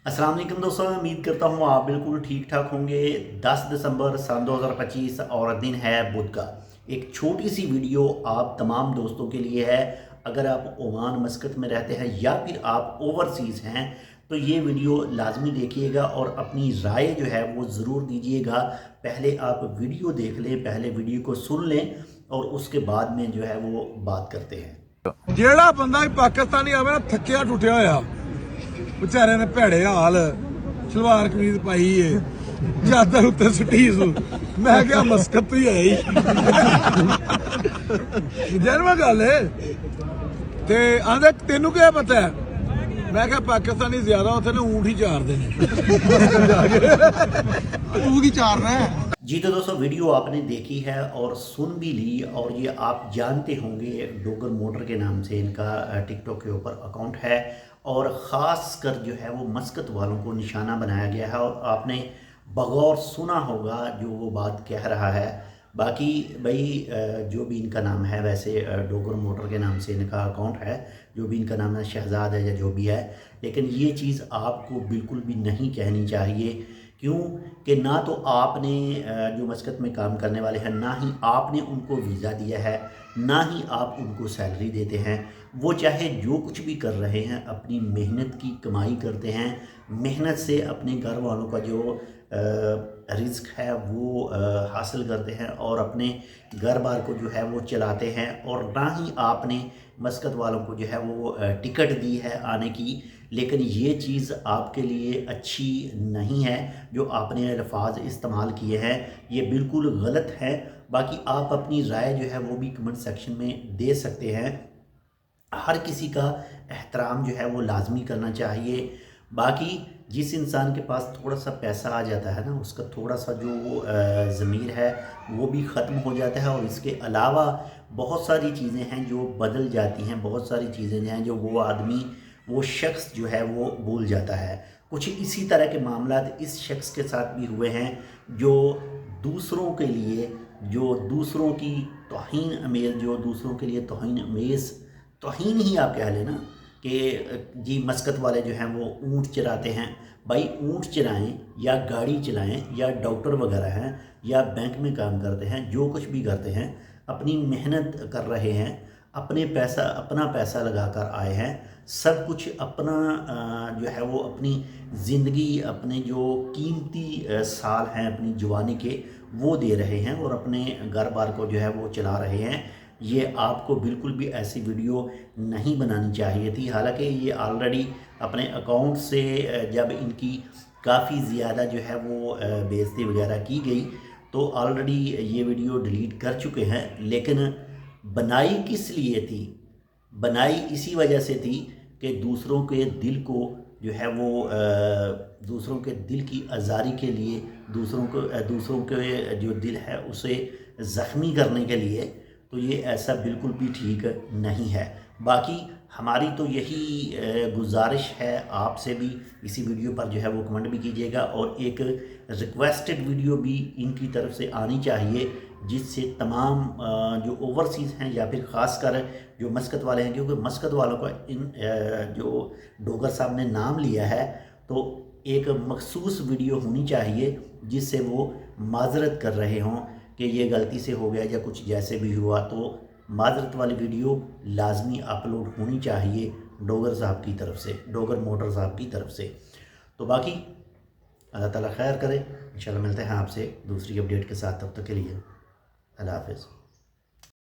अस्सलाम वालेकुम दोस्तों, मैं उम्मीद करता हूँ आप बिल्कुल ठीक ठाक होंगे। 10 दिसंबर सन 2025 और दिन है बुध का। एक छोटी सी वीडियो आप तमाम दोस्तों के लिए है। अगर आप ओमान मस्कत में रहते हैं या फिर आप ओवरसीज़ हैं तो ये वीडियो लाजमी देखिएगा और अपनी राय जो है वो ज़रूर दीजिएगा। पहले आप वीडियो देख लें, पहले वीडियो को सुन लें और उसके बाद में जो है वो बात करते हैं। ਜਿਹੜਾ ਬੰਦਾ ਹੀ ਪਾਕਿਸਤਾਨੀ ਆਵੇ ਨਾ ਥੱਕਿਆ ਟੁੱਟਿਆ ਹੋਇਆ ਵਿਚਾਰੇ ਨੇ ਭੈੜੇ ਹਾਲ ਸਲਵਾਰ ਕਮੀਜ਼ ਪਾਈ ਏ ਚਾਦਰ ਉੱਤੇ ਸੁੱਟੀ ਸੂ ਮੈਂ ਕਿਹਾ ਮਸਕਤ ਤੋਂ ਹੀ ਆਈ ਜਨਮ ਗੱਲ ਏ ਤੇ ਆਂਦੇ ਤੈਨੂੰ ਕੀ ਪਤਾ ਹੈ ਮੈਂ ਕਿਹਾ ਪਾਕਿਸਤਾਨੀ ਜ਼ਿਆਦਾ ਉੱਥੇ ਨੇ ਊਂਠ ਹੀ ਚਾਰਦੇ ਨੇ ਤੂੰ ਕੀ ਚਾਰਨਾ ਹੈ। जी तो दोस्तों, वीडियो आपने देखी है और सुन भी ली और ये आप जानते होंगे डोगर मोटर के नाम से इनका टिकटॉक के ऊपर अकाउंट है और ख़ास कर जो है वो मस्कत वालों को निशाना बनाया गया है और आपने बगौर सुना होगा जो वो बात कह रहा है। बाकी भाई जो भी इनका नाम है, वैसे डोगर मोटर के नाम से इनका अकाउंट है, जो भी इनका नाम है शहजाद है या जो भी है, लेकिन ये चीज़ आपको बिल्कुल भी नहीं कहनी चाहिए। क्यों कि ना तो आपने जो मस्कत में काम करने वाले हैं, ना ही आपने उनको वीज़ा दिया है, ना ही आप उनको सैलरी देते हैं। वो चाहे जो कुछ भी कर रहे हैं अपनी मेहनत की कमाई करते हैं, मेहनत से अपने घर वालों का जो रिज़्क है वो हासिल करते हैं और अपने घर बार को जो है वो चलाते हैं। और ना ही आपने मस्कत वालों को जो है वो टिकट दी है आने की, लेकिन ये चीज़ आपके लिए अच्छी नहीं है। जो आपने अल्फाज इस्तेमाल किए हैं ये बिल्कुल गलत है। बाकी आप अपनी राय जो है वो भी कमेंट सेक्शन में दे सकते हैं। हर किसी का एहतराम जो है वो लाजमी करना चाहिए। बाकी जिस इंसान के पास थोड़ा सा पैसा आ जाता है ना, उसका थोड़ा सा जो ज़मीर है वो भी ख़त्म हो जाता है और इसके अलावा बहुत सारी चीज़ें हैं जो बदल जाती हैं, बहुत सारी चीज़ें हैं जो वो आदमी, वो शख्स जो है वो भूल जाता है। कुछ इसी तरह के मामला इस शख्स के साथ भी हुए हैं जो दूसरों के लिए, जो दूसरों की तौहीन अमेज़, जो दूसरों के लिए तौहीन अमेज़, तौहीन ही आप कह लेना कि जी मस्कत वाले जो हैं वो ऊँट चराते हैं। भाई ऊँट चलाएं या गाड़ी चलाएं या डॉक्टर वगैरह हैं या बैंक में काम करते हैं, जो कुछ भी करते हैं अपनी मेहनत कर रहे हैं, अपना पैसा लगा कर आए हैं। सब कुछ अपना जो है वो अपनी ज़िंदगी, अपने जो कीमती साल हैं अपनी जवानी के, वो दे रहे हैं और अपने घर बार को जो है वो चला रहे हैं। ये आपको बिल्कुल भी ऐसी वीडियो नहीं बनानी चाहिए थी। हालांकि ये ऑलरेडी अपने अकाउंट से जब इनकी काफ़ी ज़्यादा जो है वो बेइज्जती वगैरह की गई तो ऑलरेडी ये वीडियो डिलीट कर चुके हैं। लेकिन बनाई किस लिए थी? बनाई इसी वजह से थी कि दूसरों के दिल को जो है वो दूसरों के दिल की आज़ारी के लिए, दूसरों के जो दिल है उसे ज़ख्मी करने के लिए। तो ये ऐसा बिल्कुल भी ठीक नहीं है। बाकी हमारी तो यही गुजारिश है आपसे भी, इसी वीडियो पर जो है वो कमेंट भी कीजिएगा और एक रिक्वेस्टेड वीडियो भी इनकी तरफ से आनी चाहिए जिससे तमाम जो ओवरसीज़ हैं या फिर ख़ास कर जो मस्कत वाले हैं, क्योंकि मस्कत वालों का इन जो डोगर साहब ने नाम लिया है तो एक मखसूस वीडियो होनी चाहिए जिससे वो माजरत कर रहे हों कि ये गलती से हो गया या कुछ जैसे भी हुआ, तो माजरत वाली वीडियो लाजमी अपलोड होनी चाहिए डोगर साहब की तरफ से, डोगर मोटर साहब की तरफ से। तो बाकी अल्लाह ताला खैर करे। इंशाल्लाह मिलते हैं आपसे दूसरी अपडेट के साथ, तब तक के लिए अल्लाह हाफ़िज़।